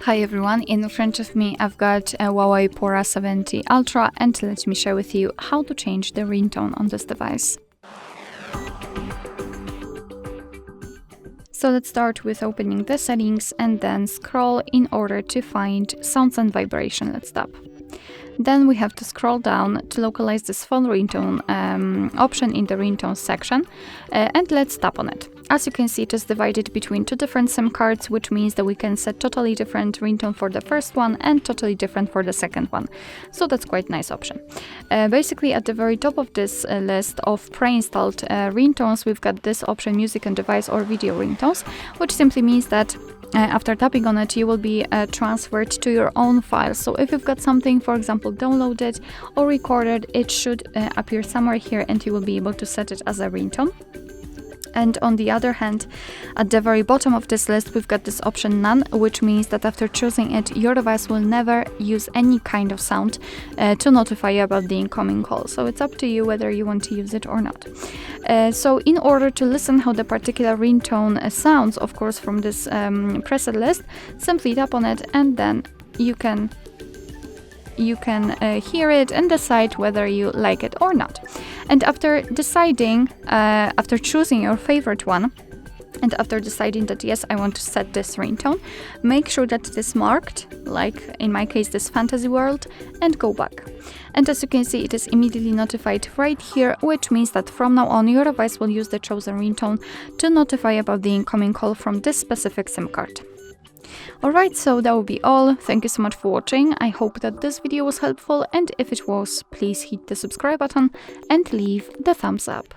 Hi everyone, in front of me I've got a HUAWEI Pura 70 Ultra, and let me share with you how to change the ringtone on this device. So let's start with opening the settings and then scroll in order to find sounds and vibration. Let's tap. Then we have to scroll down to localize this phone ringtone option in the ringtone section, and let's tap on it. As you can see, it is divided between two different SIM cards, which means that we can set totally different ringtone for the first one and totally different for the second one. So that's quite a nice option. Basically, at the very top of this list of pre-installed ringtones, we've got this option, music and device or video ringtones, which simply means that after tapping on it, you will be transferred to your own file. So if you've got something, for example, downloaded or recorded, it should appear somewhere here and you will be able to set it as a ringtone. And on the other hand, at the very bottom of this list, we've got this option none, which means that after choosing it, your device will never use any kind of sound to notify you about the incoming call. So it's up to you whether you want to use it or not. So in order to listen how the particular ringtone sounds, of course, from this preset list, simply tap on it and then you can hear it and decide whether you like it or not. And after deciding, after choosing your favorite one, and after deciding that yes, I want to set this ringtone, make sure that it is marked, like in my case this fantasy world, and go back. And as you can see, it is immediately notified right here, which means that from now on your device will use the chosen ringtone to notify about the incoming call from this specific SIM card. Alright, so that will be all. Thank you so much for watching. I hope that this video was helpful, and if it was, please hit the subscribe button and leave the thumbs up.